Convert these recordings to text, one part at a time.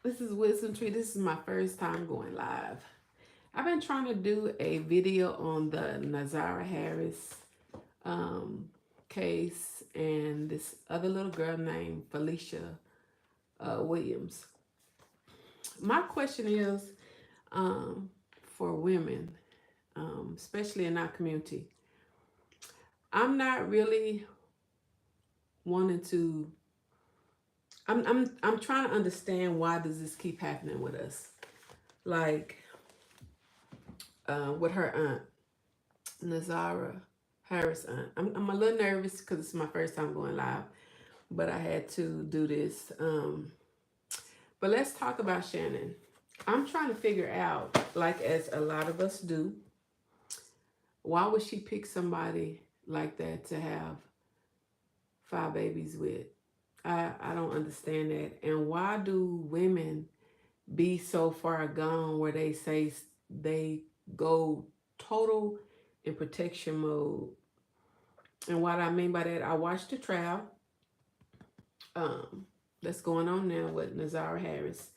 This is Wisdom Tree. This is my first time going live. I've been trying to do a video on the Naziyah Harris um, case and this other little girl named Felecia Williams. My question is for women, especially in our community, I'm not really wanting to. I'm trying to understand why does this keep happening with us, like with her aunt Naziyah Harris aunt. I'm a little nervous because it's my first time going live, but I had to do this. But let's talk about Shannon. I'm trying to figure out, like as a lot of us do, why would she pick somebody like that to have 5 babies with? I don't understand that. And why do women be so far gone where they say they go total in protection mode? And what I mean by that, I watched the trial that's going on now with Naziyah Harris,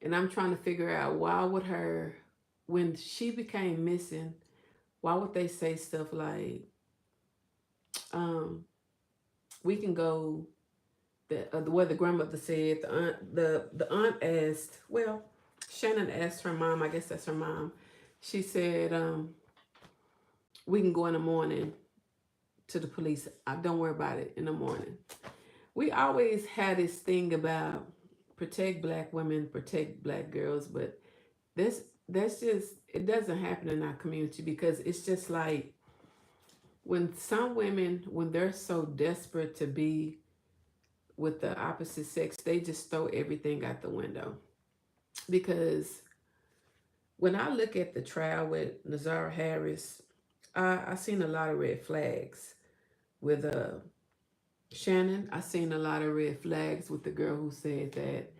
and I'm trying to figure out why would her, when she became missing, why would they say stuff like, we can go, what the grandmother said, the aunt asked, well, Shannon asked her mom, I guess that's her mom. She said, we can go in the morning to the police. Don't worry about it in the morning. We always had this thing about protect black women, protect black girls, but that's just, it doesn't happen in our community because it's just like when some women, when they're so desperate to be with the opposite sex, they just throw everything out the window. Because when I look at the trial with Naziyah Harris, I seen a lot of red flags with Shannon. I seen a lot of red flags with the girl who said that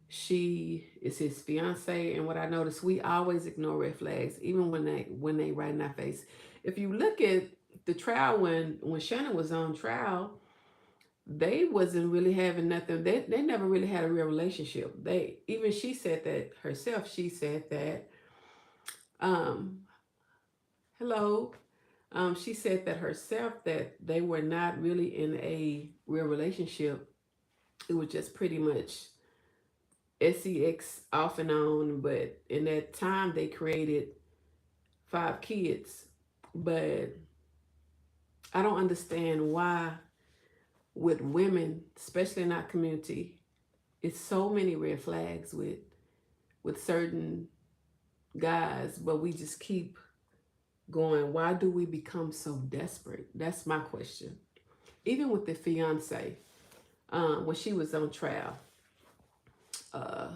she is his fiance. And what I noticed, we always ignore red flags, even when they right in our face. If you look at the trial when Shannon was on trial, they wasn't really having nothing. They never really had a real relationship. They, even she said that herself. She said that, um, hello. She said that herself that they were not really in a real relationship. It was just pretty much sex off and on. But in that time, they created 5 kids. But I don't understand why, with women, especially in our community, it's so many red flags with certain guys, but we just keep going. Why do we become so desperate? That's my question. Even with the fiance, when she was on trial, uh,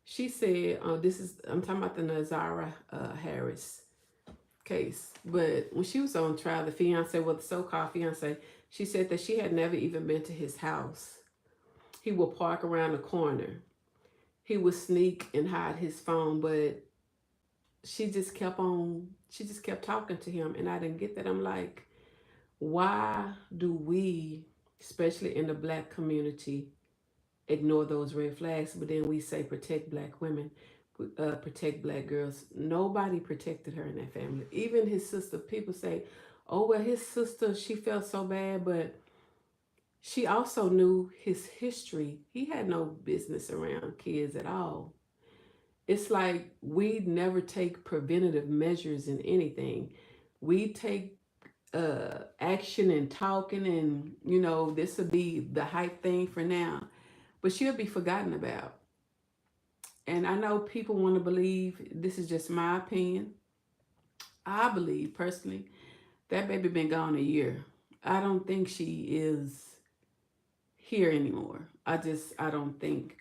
she said, "This is I'm talking about the Naziyah Harris case." But when she was on trial, the fiance, well, the so-called fiance, she said that she had never even been to his house. He would park around the corner. He would sneak and hide his phone, but she just kept talking to him, and I didn't get that. I'm like, why do we, especially in the black community, ignore those red flags, but then we say protect black women, protect black girls? Nobody protected her in that family. Even his sister, people say, oh, well, his sister, she felt so bad, but she also knew his history. He had no business around kids at all. It's like we never take preventative measures in anything. We take action and talking, and this will be the hype thing for now, but she'll be forgotten about. And I know people want to believe, this is just my opinion, I believe personally that baby been gone a year. I don't think she is here anymore. I don't think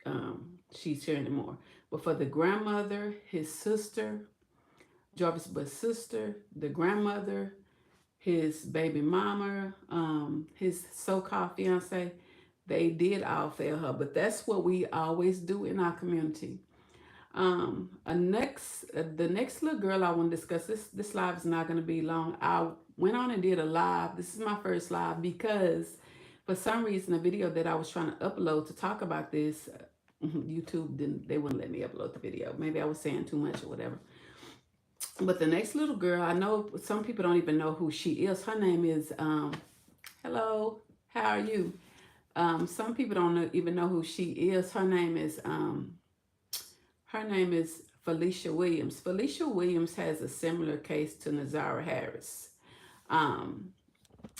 she's here anymore. But for the grandmother, his sister, Jarvis' but sister, the grandmother, his baby mama, his so-called fiance, they did all fail her. But that's what we always do in our community. The next little girl I want to discuss, this live is not going to be long. I went on and did a live. This is my first live because for some reason the video that I was trying to upload to talk about this, YouTube they wouldn't let me upload the video. Maybe I was saying too much or whatever. But the next little girl, I know some people don't even know who she is. Her name is hello, how are you? Some people don't even know who she is. Her name is Felecia Williams. Felecia Williams has a similar case to Naziyah Harris. Um,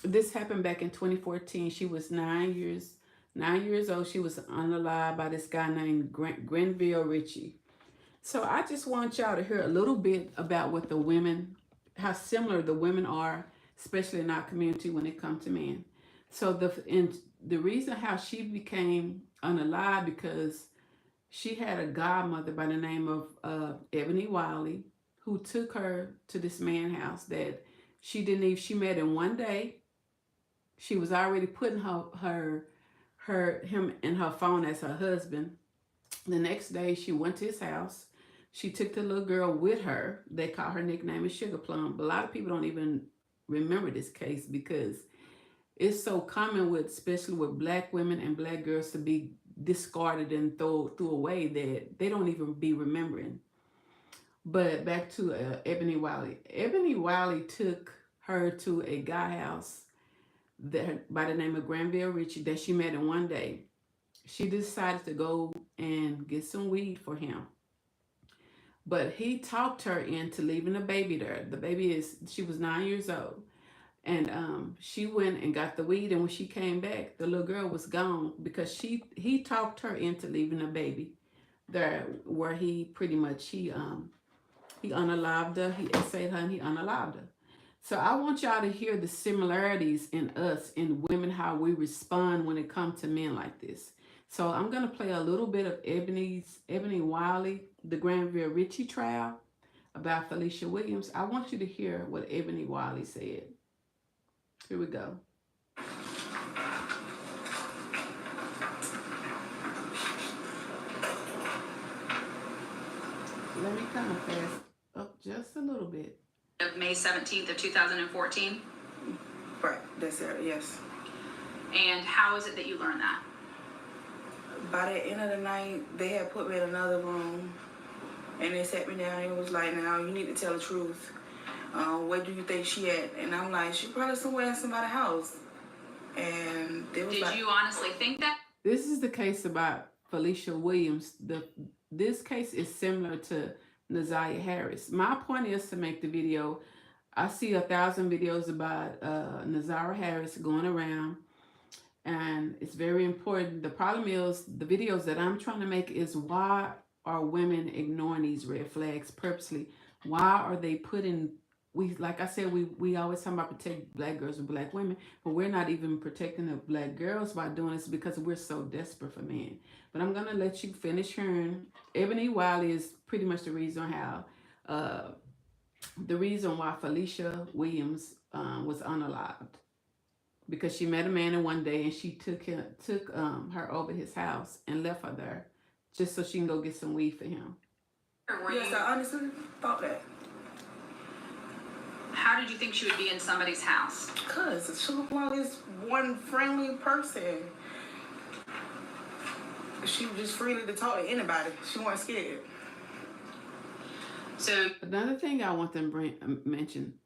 this happened back in 2014. She was 9 years old. She was unalived by this guy named Grenville Ritchie. So I just want y'all to hear a little bit about what the women, how similar the women are, especially in our community when it comes to men. So the reason how she became unalive because she had a godmother by the name of Ebony Wiley, who took her to this man's house that she didn't even, she met in one day. She was already putting him in her phone as her husband. The next day she went to his house. She took the little girl with her. They call her nickname is Sugar Plum. But a lot of people don't even remember this case because it's so common with, especially with black women and black girls, to be discarded and thrown away that they don't even be remembering. But back to Ebony Wiley. Ebony Wiley took her to a guy house that by the name of Grenville Ritchie that she met in one day. She decided to go and get some weed for him. But he talked her into leaving the baby there. The baby she was 9 years old. And she went and got the weed, and when she came back, the little girl was gone because he talked her into leaving the baby there, where he pretty much he unalived her, he essayed her, and he unalived her. So I want y'all to hear the similarities in us, in women, how we respond when it comes to men like this. So I'm gonna play a little bit of Ebony Wiley, the Grenville Ritchie trial about Felecia Williams. I want you to hear what Ebony Wiley said. Here we go. Let me kind of fast up just a little bit. Of May 17th of 2014. Right, that's it, yes. And how is it that you learned that? By the end of the night, they had put me in another room, and they sat me down and it was like, now you need to tell the truth. Where do you think she at? And I'm like, she probably somewhere in somebody's house. And they was Did you honestly think that? This is the case about Felecia Williams. This case is similar to Naziyah Harris. My point is to make the video. I see 1,000 videos about Naziyah Harris going around, and it's very important. The problem is the videos that I'm trying to make is, why are women ignoring these red flags purposely? Why are they putting, like I said, we always talk about protect black girls and black women, but we're not even protecting the black girls by doing this because we're so desperate for men. But I'm gonna let you finish hearing. Ebony Wiley is pretty much the reason how, the reason why Felecia Williams was unalived, because she met a man in one day and she took her over his house and left her there just so she can go get some weed for him. Yes, I honestly thought that. How did you think she would be in somebody's house? Because Sugar Plum is one friendly person. She was just freely to talk to anybody. She wasn't scared. So another thing I want to mention,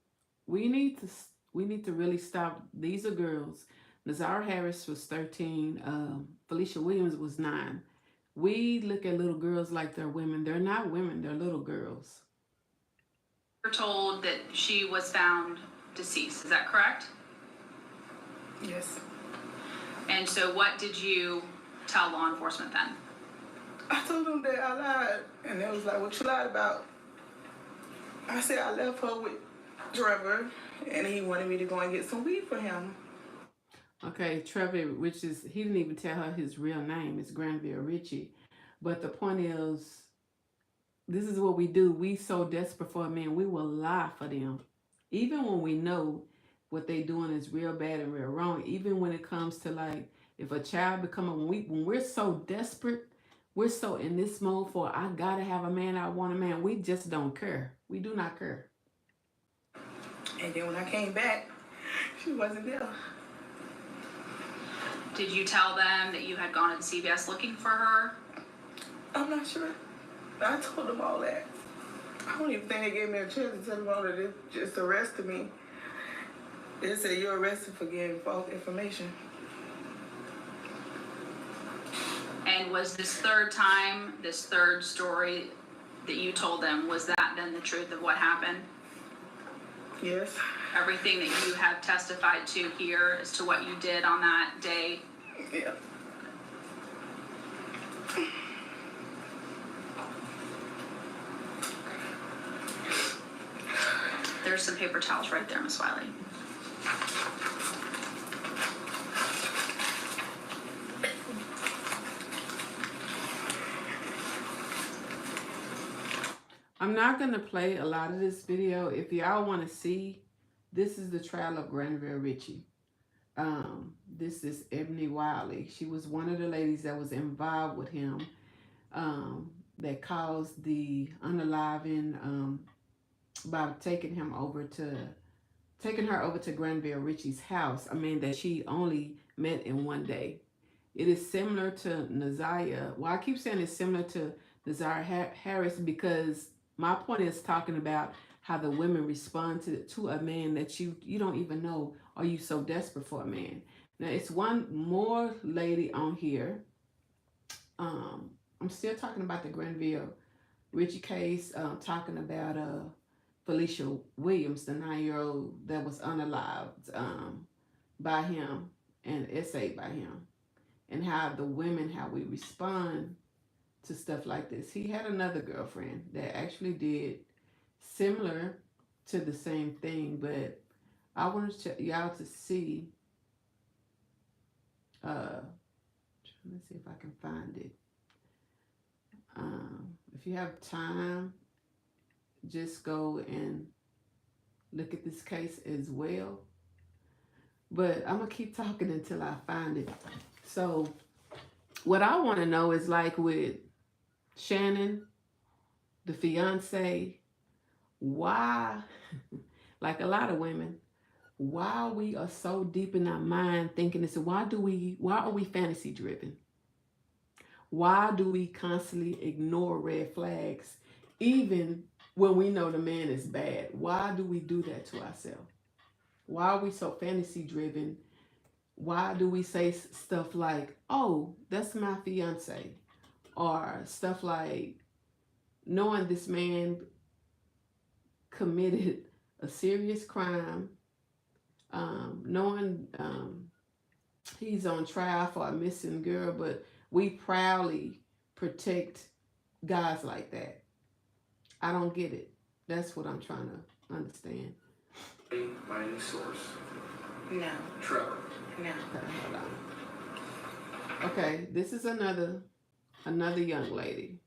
we need to really stop. These are girls. Naziyah Harris was 13. Felecia Williams was 9. We look at little girls like they're women. They're not women. They're little girls. you're told that she was found deceased. Is that correct? Yes. And so what did you tell law enforcement then? I told them that I lied, and they was like, what you lied about? I said I left her with Trevor, and he wanted me to go and get some weed for him. Okay, Trevor, which is, he didn't even tell her his real name. It's Grenville Ritchie. But the point is, this is what we do. We so desperate for a man, we will lie for them. Even when we know what they doing is real bad and real wrong. Even when it comes to, like, if a child when we're so desperate, we're so in this mode for, I gotta have a man, I want a man. We just don't care. We do not care. And then when I came back, she wasn't there. Did you tell them that you had gone to CVS looking for her? not sure. I told them all that. I don't even think they gave me a chance to tell them all that. They just arrested me. They said you're arrested for giving false information. And was this third time, this third story that you told them, was that then the truth of what happened? Yes. Everything that you have testified to here as to what you did on that day? Yeah. There's some paper towels right there, Miss Wiley. I'm not going to play a lot of this video. If y'all want to see, this is the trial of Granville Ritchie. This is Ebony Wiley. She was one of the ladies that was involved with him that caused the unaliving by taking her over to Granville Ritchie's house. I mean, that she only met in one day. It is similar to Naziyah. Well, I keep saying it's similar to Naziyah Harris because my point is talking about how the women respond to a man that you don't even know. Are you so desperate for a man? Now, it's one more lady on here. I'm still talking about the Granville Ritchie case, talking about Felecia Williams, the 9-year-old that was unalived by him and essayed by him, and how the women, how we respond to stuff like this. He had another girlfriend that actually did similar to the same thing, but I wanted y'all to see. Let's see if I can find it. If you have time, just go and look at this case as well. But I'm gonna keep talking until I find it. So what I want to know is, like with Shannon, the fiance, why, like a lot of women, why we are so deep in our mind thinking this, why are we fantasy driven? Why do we constantly ignore red flags even when we know the man is bad? Why do we do that to ourselves? Why are we so fantasy driven? Why do we say stuff like, oh, that's my fiance? Or stuff like, knowing this man committed a serious crime, knowing he's on trial for a missing girl, but we proudly protect guys like that. I don't get it. That's what I'm trying to understand. My new source. No. Trevor. No. Okay, hold on. Okay, this is another young lady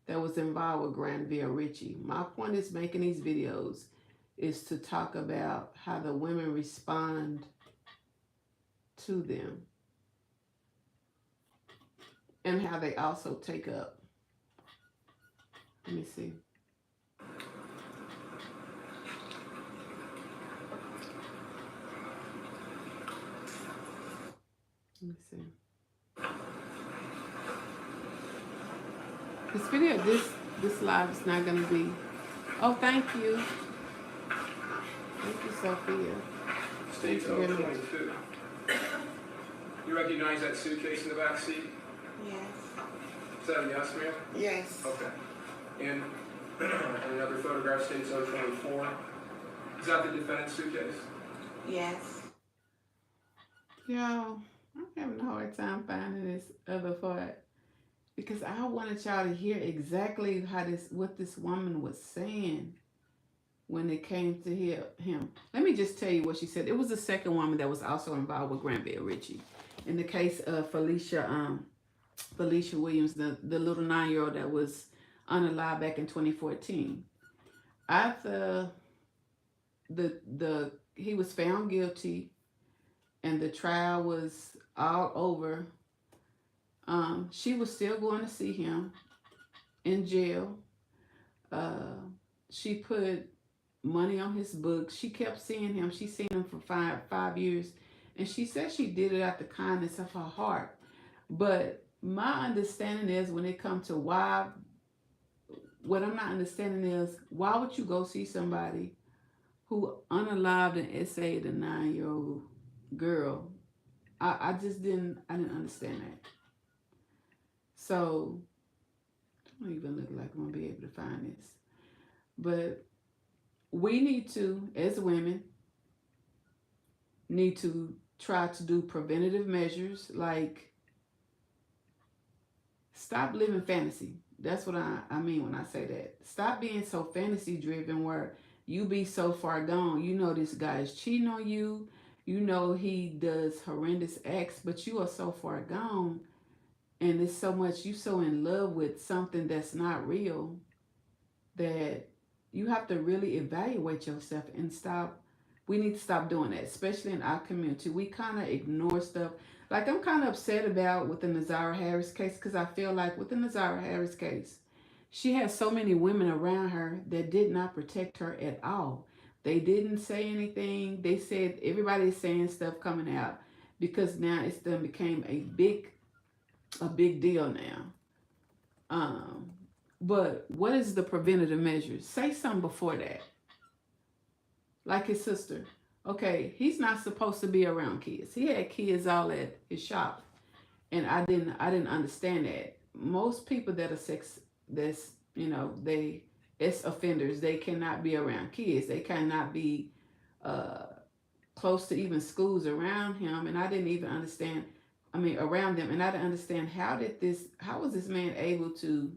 that was involved with Granville Ritchie. My point is making these videos is to talk about how the women respond to them and how they also take up. Let me see. Let me see. This video, this live is not going to be. Oh, thank you. Thank you, Sophia. State Thank you very much. 22. You recognize that suitcase in the back seat? Yes. Is that a yes, ma'am? Yes. Okay. And another photograph states 024. Is that the defendant's suitcase? Yes. Yo, I'm having a hard time finding this other part because I wanted y'all to hear exactly what this woman was saying when it came to him. Let me just tell you what she said. It was the second woman that was also involved with Granville Ritchie. In the case of Felecia Williams, the little 9-year-old that was unalived back in 2014. After he was found guilty and the trial was all over, she was still going to see him in jail. She put money on his books. She kept seeing him. She seen him for five years. And she said she did it out the kindness of her heart. But my understanding is when it comes to why, what I'm not understanding is why would you go see somebody who unalived and essayed a 9-year-old girl? I just I didn't understand that. So I don't even look like I'm gonna be able to find this. But we need to, as women, need to try to do preventative measures like stop living fantasy. That's what I mean when I say that. Stop being so fantasy driven where you be so far gone. You know this guy is cheating on you. You know he does horrendous acts, but you are so far gone and it's so much you so in love with something that's not real that you have to really evaluate yourself and stop. We need to stop doing that, especially in our community. We kind of ignore stuff. Like I'm kind of upset about with the Naziyah Harris case because I feel like with the Naziyah Harris case, she has so many women around her that did not protect her at all. They didn't say anything. They said everybody's saying stuff coming out because now it's done became a big deal now. Um, but what is the preventative measures? Say something before that. Like his sister. Okay, he's not supposed to be around kids. He had kids all at his shop. And I didn't understand that. Most people that are that's they it's offenders, they cannot be around kids. They cannot be uh close to even schools around him. And I didn't even understand around them. And I didn't understand how was this man able to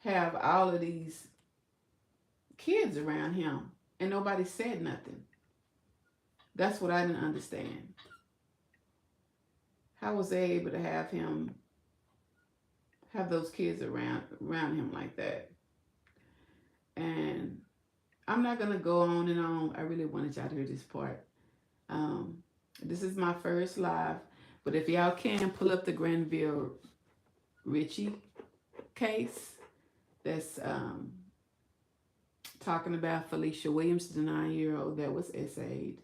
have all of these kids around him and nobody said nothing. That's what I didn't understand. How was they able to have those kids around him like that? And I'm not gonna go on and on. I really wanted y'all to hear this part. This is my first live, but if y'all can pull up the Granville Ritchie case, that's talking about Felecia Williams, the 9-year-old that was essayed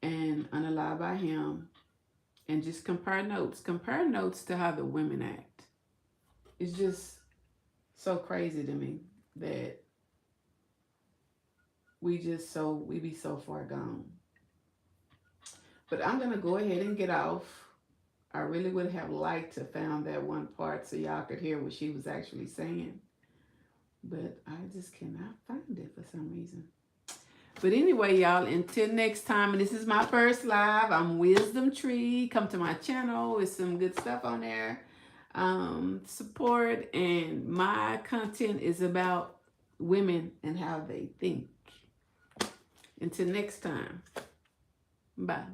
and unalived by him, and just compare notes to how the women act. It's just so crazy to me that we be so far gone. But I'm gonna go ahead and get off. I really would have liked to found that one part so y'all could hear what she was actually saying, but I just cannot find it for some reason. But anyway, y'all, until next time, and this is my first live. I'm Wisdom Tree. Come to my channel. There's some good stuff on there. Support, and my content is about women and how they think. Until next time, bye.